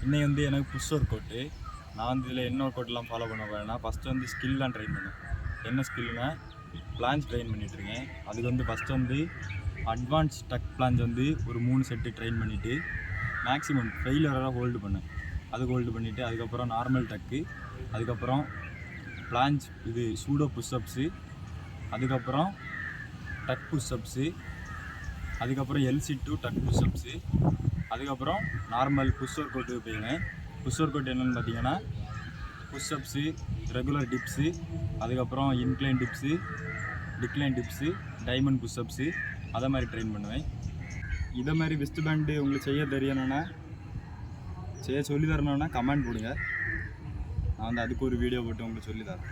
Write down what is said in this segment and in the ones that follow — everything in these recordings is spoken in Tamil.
இன்னைக்கு வந்து எனக்கு புஷ் ஒர்க் அவுட்டு. நான் வந்து இதில் என்ன ஒர்க் அவுட்லாம் ஃபாலோ பண்ண போகிறேன்னா, ஃபஸ்ட்டு வந்து ஸ்கில்லாம் ட்ரெயின் பண்ணேன். என்ன ஸ்கில்னா பிளான்ஸ் ட்ரெயின் பண்ணிகிட்ருக்கேன். அதுக்கு வந்து ஃபஸ்ட்டு வந்து அட்வான்ஸ் டக் பிளான்ஸ் வந்து ஒரு 3 செட்டு ட்ரெயின் பண்ணிவிட்டு மேக்ஸிமம் ஃபெயிலியராக ஹோல்டு பண்ணேன். அது ஹோல்டு பண்ணிவிட்டு அதுக்கப்புறம் நார்மல் டக்கு, அதுக்கப்புறம் பிளான்ஸ் இது சூடோ புஷ்அப்ஸு, அதுக்கப்புறம் டக் புஷ்அப்ஸு, அதுக்கப்புறம் எல்சி2 டக் புஷ்அப்ஸு, அதுக்கப்புறம் நார்மல் புஷ் ஒர்க் அவுட்டு போயிடுவேன். புஷ் ஒர்க் அவுட் என்னென்னு பார்த்தீங்கன்னா புஷ்அப்ஸு, ரெகுலர் டிப்ஸு, அதுக்கப்புறம் incline dips, decline dips, diamond push ups அதை மாதிரி ட்ரெயின் பண்ணுவேன். இதை மாதிரி வெஸ்ட் பேண்டு உங்களுக்கு செய்ய தெரியணும்னா சொல்லி தரணுன்னா கமெண்ட் போடுங்க. நான் வந்து அதுக்கு ஒரு வீடியோ போட்டு உங்களுக்கு சொல்லி தரேன்.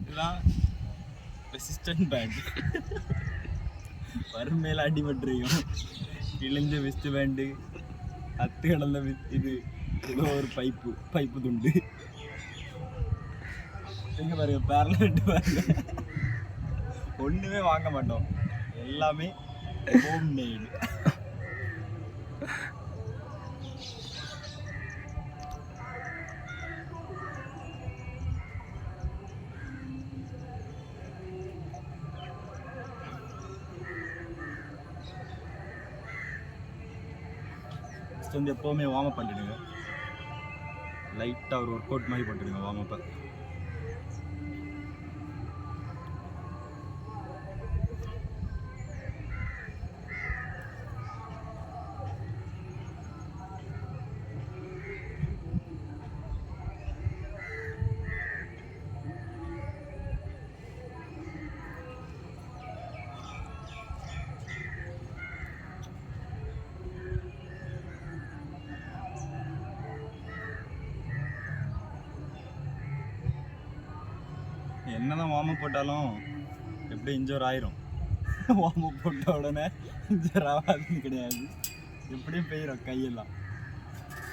இதுதான் ரெசிஸ்டன்ட் பேண்ட். வறுமையில் அடிபட்டுருக்கும். கிழிஞ்ச வெஸ்ட் பேண்டு, அத்து கடந்த இது ஏதோ ஒரு பைப்பு துண்டு. இங்கே பாருங்க, பேரலெண்ட் பாருங்க. ஒன்றுமே வாங்க மாட்டோம், எல்லாமே ஹோம் மேடு. வந்து எப்போவுமே வார்ம் அப் பண்ணிடுங்க. லைட்டாக ஒரு ஒர்க் அவுட் மாதிரி பண்ணிடுங்க வார்ம் அப்பை. என்னதான் வார்ம் அப் போட்டாலும் எப்படி இன்ஜூர் ஆயிரும். வார்ம் அப் போட்ட உடனே இன்ஜூர் ஆகாதுன்னு கிடையாது, எப்படியும் போயிடும். கையெல்லாம்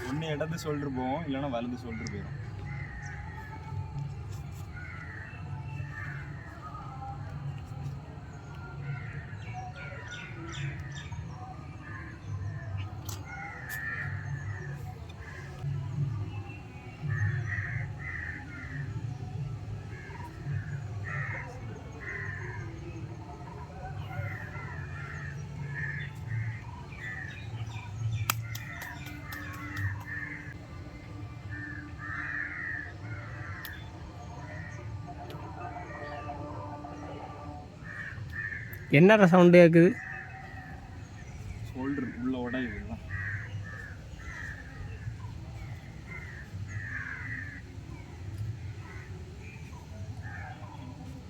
ஒன்று இடது ஷோல்டர் போவோம், இல்லைன்னா வலது ஷோல்டர் போயிடும். என்ன சவுண்டு கேட்குது? ஷோல்டர் உள்ள உடையுது.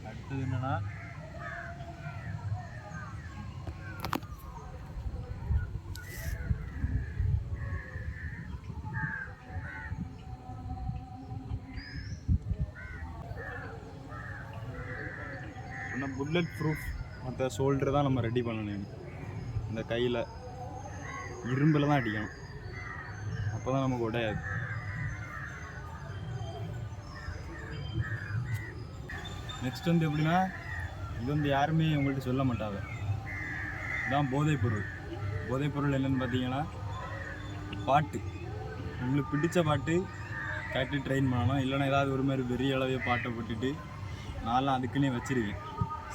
அடுத்தது என்னன்னா புல்லட் ப்ரூஃப் மற்ற ஷோல்டர் தான் நம்ம ரெடி பண்ணணும். இந்த கையில் இரும்பில் தான் அடிக்கணும், அப்போ தான் நமக்கு உடையாது. நெக்ஸ்ட் வந்து எப்படின்னா, இது வந்து யாருமே உங்கள்கிட்ட சொல்ல மாட்டாங்க. இதுதான் போதைப்பொருள். போதைப்பொருள் என்னென்னு பார்த்தீங்கன்னா பாட்டு. உங்களுக்கு பிடிச்ச பாட்டு கேட்டு ட்ரெயின் பண்ணணும், இல்லைன்னா ஏதாவது ஒரு மாதிரி பெரிய அளவே பாட்டை போட்டுட்டு நான்லாம் அதுக்குன்னே வச்சுருக்கேன்.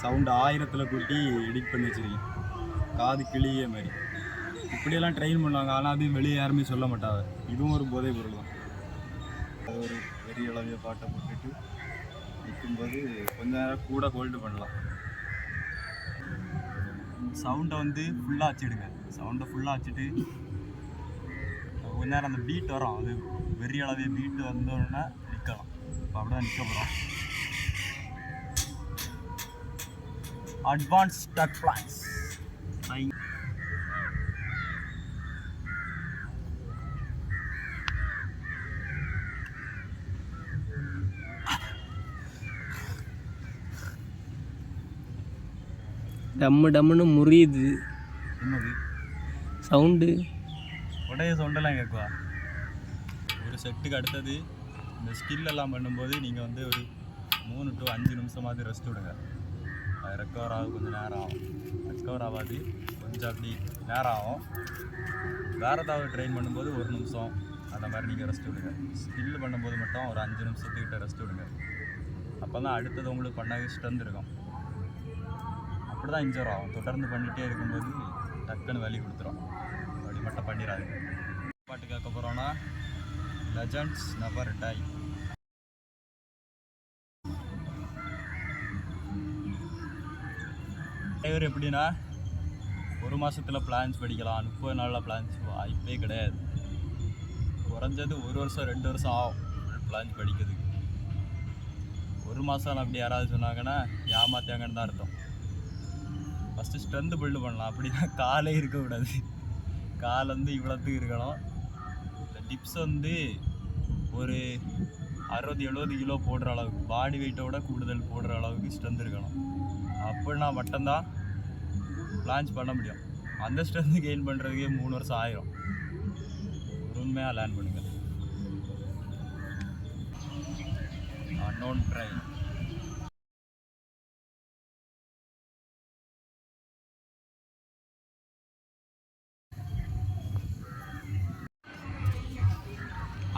சவுண்டு 1000ல் கூட்டி எடிட் பண்ணி வச்சுருக்கேன், காது கிளிய மாதிரி. இப்படியெல்லாம் ட்ரெயின் பண்ணுவாங்க, ஆனால் அதையும் வெளியே யாருமே சொல்ல மாட்டாங்க. இதுவும் ஒரு போதைப் பொருள் தான். அது ஒரு பெரிய அளவிய பாட்டை போட்டுட்டு நிற்கும்போது கொஞ்ச நேரம் கூட ஹோல்டு பண்ணலாம். சவுண்டை வந்து ஃபுல்லாக வச்சுடுங்க. சவுண்டை ஃபுல்லாக வச்சுட்டு கொஞ்ச நேரம் அந்த பீட் வரும், அது பெரிய அளவிய பீட்டு வந்தோடனே நிற்கலாம். இப்போ அப்படி தான் நிற்க போகிறோம். Advanced duck plans. டம்மு டம்முன்னு முறியுது. என்னது சவுண்டு? உடைய சவுண்டெல்லாம் கேட்குவா. ஒரு செட்டுக்கு அடுத்தது இந்த ஸ்கில் எல்லாம் பண்ணும்போது நீங்கள் வந்து ஒரு 3 to 5 நிமிஷமாவது ரெஸ்ட் விடுங்க. அது ரெக்கவர் ஆக கொஞ்சம் நேரம் ஆகும். ரெக்கவர் ஆகாது, கொஞ்சம் அப்படி நேரம் ஆகும். வேறு ஏதாவது ட்ரெயின் பண்ணும்போது 1 நிமிஷம் அந்த மாதிரி நீங்கள் ரெஸ்ட் விடுங்க. ஸ்கில் பண்ணும்போது மட்டும் ஒரு 5 நிமிஷத்துக்கிட்ட ரெஸ்ட் விடுங்க. அப்போ தான் அடுத்தது உங்களுக்கு பண்ண ஸ்ட்ரென்த் இருக்கும். அப்படி தான் இன்ஜூர் ஆகும். தொடர்ந்து பண்ணிகிட்டே இருக்கும்போது டக்குன்னு வலி கொடுத்துரும். அப்படி மட்டும் பண்ணிடாது. பாட்டு கேட்க போகிறோன்னா லெஜண்ட்ஸ் நெவர் டை. டிரைவர் எப்படின்னா 1 மாதத்தில் பிளான்ஸ் படிக்கலாம், 30 நாளில் பிளான்ஸ் வாய்ப்பே கிடையாது. குறைஞ்சது 1 வருஷம் 2 வருஷம் ஆகும் பிளான்ஸ் படிக்கிறதுக்கு. 1 மாதம் அப்படி யாராவது சொன்னாங்கன்னா ஏமாத்தாங்கன்னு தான் அர்த்தம். ஃபஸ்ட்டு ஸ்ட்ரென்த்து பில்டு பண்ணலாம். அப்படின்னா காலே இருக்கக்கூடாது. கால் வந்து இவ்வளோத்துக்கு இருக்கணும். இந்த டிப்ஸ் வந்து ஒரு 60-70 கிலோ போடுற அளவுக்கு, பாடி வெயிட்டோட கூடுதல் போடுற அளவுக்கு ஸ்ட்ரென்த் இருக்கணும். அப்படின்னா மட்டும்தான் பிளான்ஸ் பண்ண முடியும். அந்த ஸ்ட்ரென்த்து கெயின் பண்ணுறதுக்கே 3 வருஷம் ஆயிரும். உண்மையாக லேர்ன் பண்ணுங்கள். Unknown train.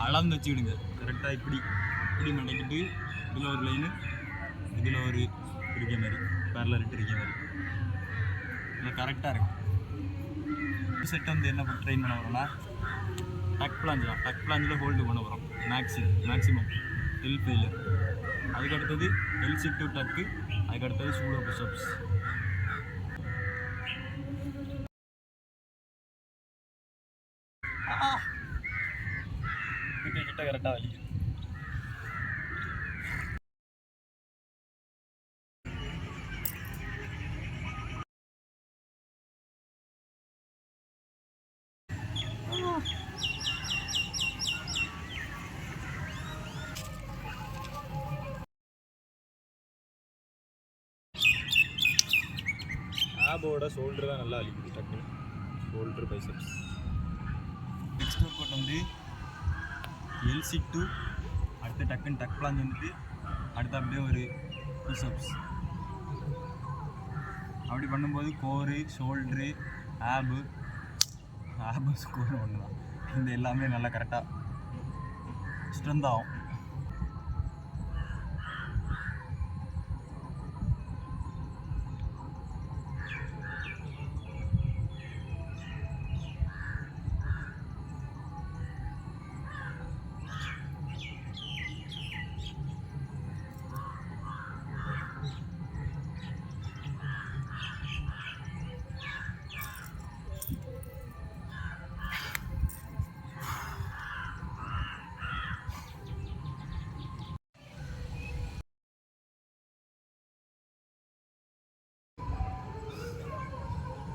அளந்து வச்சுக்கிடுங்க கரெக்டாக. இப்படி இப்படி மடக்கிட்டு இதில் ஒரு லைனு, இதில் ஒரு இருக்க மாதிரி, பேரலர் இட்டு இருக்க மாதிரி இதில் கரெக்டாக இருக்கும். செட் வந்து என்ன ட்ரெயின் பண்ண வரோம்னா டக் பிளாஞ்ச் தான். டக் பிளாஞ்சில் ஹோல்டு பண்ண வரோம். Maximum L failure. அதுக்கடுத்தது எல் சிட் டு டக்கு. அதுக்கடுத்தது சூடோ புஷ்அப்ஸ். கிட்ட கரெக்டாக வலிக்குது. ஆபோட ஷோல்டர் தான் நல்லா வலிக்குது. டக்கு shoulder biceps. Next work out வந்து எல் சிட் டு, அடுத்து டக்குன்னு டக் பிளாஞ்ச் வந்துட்டு அடுத்து அப்படியே ஒரு புஷ்அப்ஸ். அப்படி பண்ணும்போது கோரு, ஷோல்ட்ரு, ஆபு ஸ்கோர் ஒன்று தான். இந்த எல்லாமே நல்லா கரெக்டாக ஸ்ட்ரென்த் ஆகும்.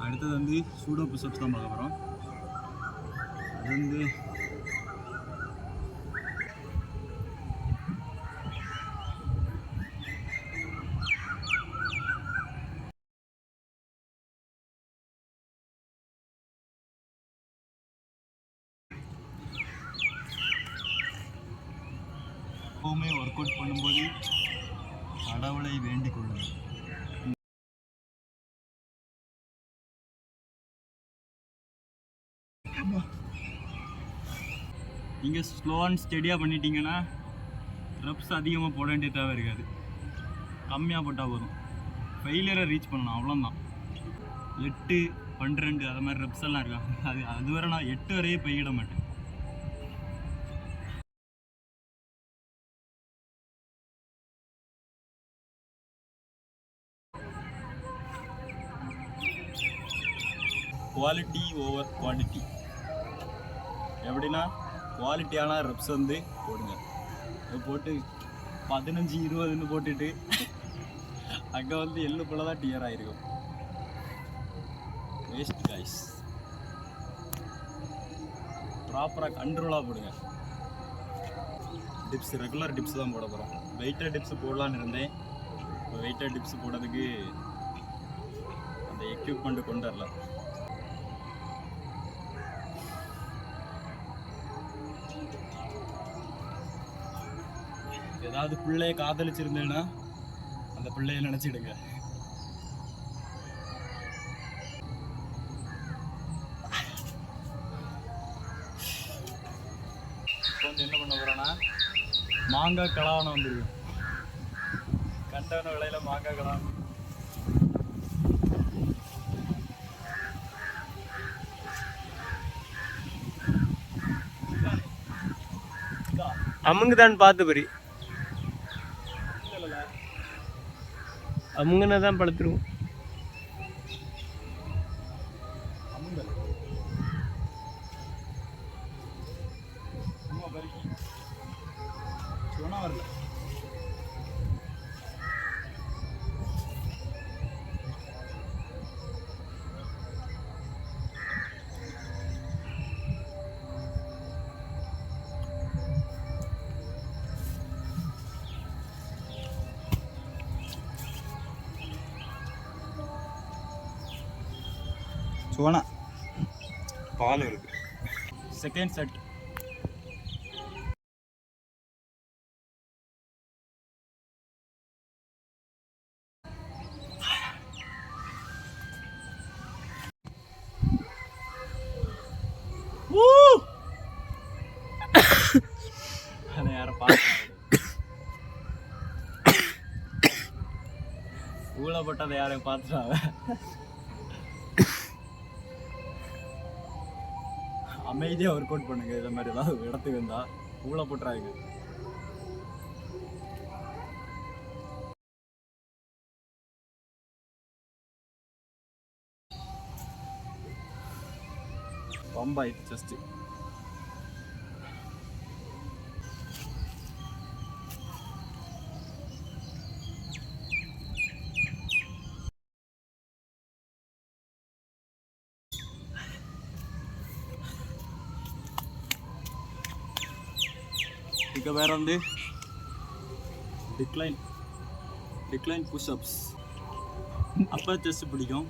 அடுத்தது வந்து சூடோ புஷ்அப்ஸ் தான் பார்க்க போகிறோம். அது வந்து எப்போவுமே ஒர்க் அவுட் பண்ணும்போது கடவுளை வேண்டிக் கொள்ளுங்கள். நீங்கள் ஸ்லோ அண்ட் ஸ்டெடியாக பண்ணிட்டீங்கன்னா ரெப்ஸ் அதிகமாக போட வேண்டிய தேவை இருக்காது. கம்மியாக போட்டால் போதும். ஃபெயிலியரை ரீச் பண்ணணும், அவ்வளோதான். 8, 12 அது மாதிரி ரெப்ஸ் எல்லாம் இருக்கா. அதுவரை நான் 8 வரையே போய்கிட மாட்டேன். Quality over quantity. எப்படின்னா குவாலிட்டியான ரெப்ஸ் வந்து போடுங்க. போட்டு 15, 20ன்னு போட்டுட்டு அங்கே வந்து எள்ளு போல தான் டியர் ஆகிருக்கும். Waste guys. ப்ராப்பராக கண்ட்ரோலாக போடுங்க. டிப்ஸ் ரெகுலர் டிப்ஸ் தான் போட போகிறோம். வெயிட்டர் டிப்ஸ் போடலான்னு இருந்தேன். இப்போ வெயிட்டர் டிப்ஸ் போடுறதுக்கு அந்த எக்யூப்மெண்ட்டு கொண்டு வரல. ஏதாவது பிள்ளைய காதலிச்சிருந்தேன்னா அந்த பிள்ளைய நினச்சிடுங்க. மாங்காய் கலாவணம் வந்துருக்கு. கண்டவன விலையில மாங்காய் கலாவணம். அமுங்குதான் பார்த்து பரி அமுங்குனா தான் படுத்துருவோம். வரல. சோனா பால் இருக்கு. Second set. அதை யாரை பார்க்க ஊழப்பட்டதை யாரையும் பார்த்துட்டாங்க. அமைதியாக ஒர்க் அவுட் பண்ணுங்க. இதை மாதிரி ஏதாவது இடத்துக்கு இருந்தால் ஊழ போட்டுறாங்க. பம்பாயிட்டு ஜஸ்ட்டு இங்கே வேறு வந்து டிக்ளைன் புஷ்அப்ஸ். அப்போ செஸ்ட் பிடிக்கும்.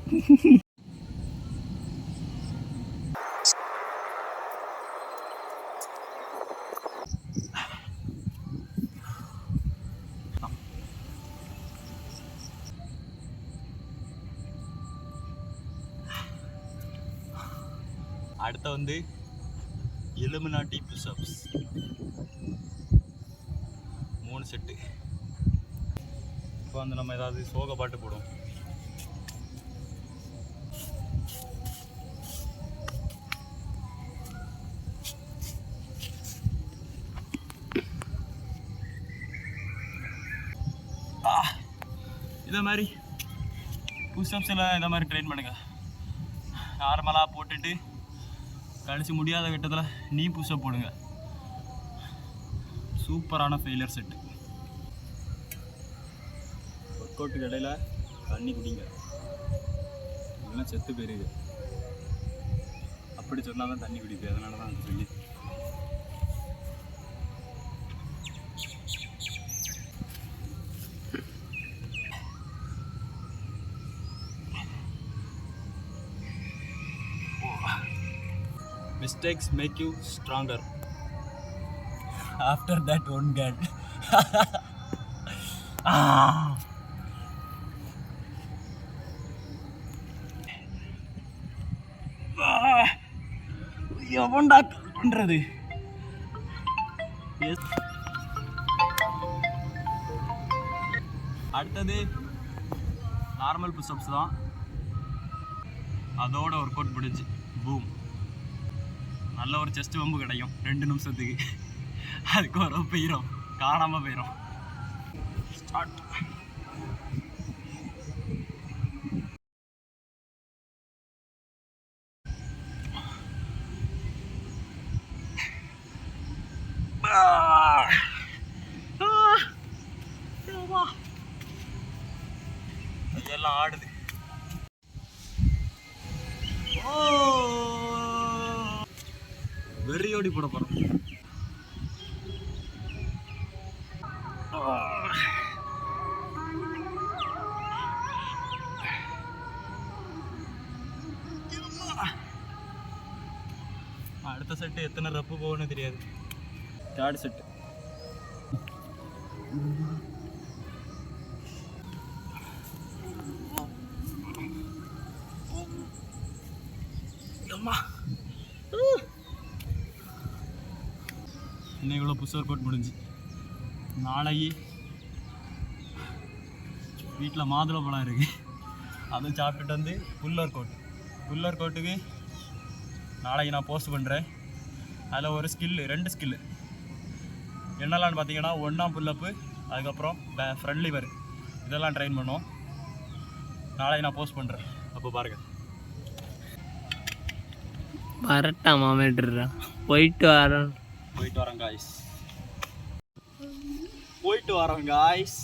அடுத்த வந்து இலுமினாட்டி புஷ்அப்ஸ் 3 செட்டு. இப்போ வந்து நம்ம ஏதாவது சோக பாட்டு போடுவோம். இதை மாதிரி புஷ்அப்ஸ் எல்லாம் இதை மாதிரி ட்ரெயின் பண்ணுங்க. நார்மலாக போட்டுட்டு கழிச்சு முடியாத கட்டத்தில் நீ புஷ்அப் போடுங்க. சூப்பரான ஃபெயிலியர் செட்டு. ஒர்க் அவுட்டுக்கு இடையில தண்ணி குடிங்க, இல்லைன்னா செத்து போயிருது. அப்படி சொன்னால் தான் தண்ணி குடிக்குது. அதனால தான் அது சொல்லி. Mistakes make you stronger. After that one get. எவன்டா பண்றது? அடுத்தது நார்மல் புஷ்அப்ஸ் தான். அதோட ஒர்க் அவுட் முடிஞ்சு பூம், நல்ல ஒரு செஸ்ட் வம்பு கிடைக்கும் 2 நிமிஷத்துக்கு. அதுக்கு ஒரு போயிடும், காணாமல் போயிடும். ஸ்டார்ட். எல்லாம் ஆடுது. வெறியோடி போட போறோம். அடுத்த செட்டு எத்தனை ரப்பு போகணும்னு தெரியாது. Third set. இன்னும் இவ்வளோ புஷ் ஒர்க் அவுட் முடிஞ்சு. நாளைக்கு வீட்டில் மாதுளை பழம் இருக்குது, அதை சாப்பிட்டுட்டு வந்து புல்லர் கோட்டுக்கு நாளைக்கு நான் போஸ்ட் பண்ணுறேன். அதில் ஒரு ரெண்டு ஸ்கில்லு என்னெல்லாம்னு பார்த்தீங்கன்னா 1 புல்லப்பு, அதுக்கப்புறம் ஃப்ரண்ட் லிவர், இதெல்லாம் ட்ரெயின் பண்ணுவோம். நாளைக்கு நான் போஸ்ட் பண்ணுறேன், அப்போ பாருங்கள். வரட்டா மாமேட்டுறா, போயிட்டு வரேன் போயிட்டு வரோம் காய்ஸ்.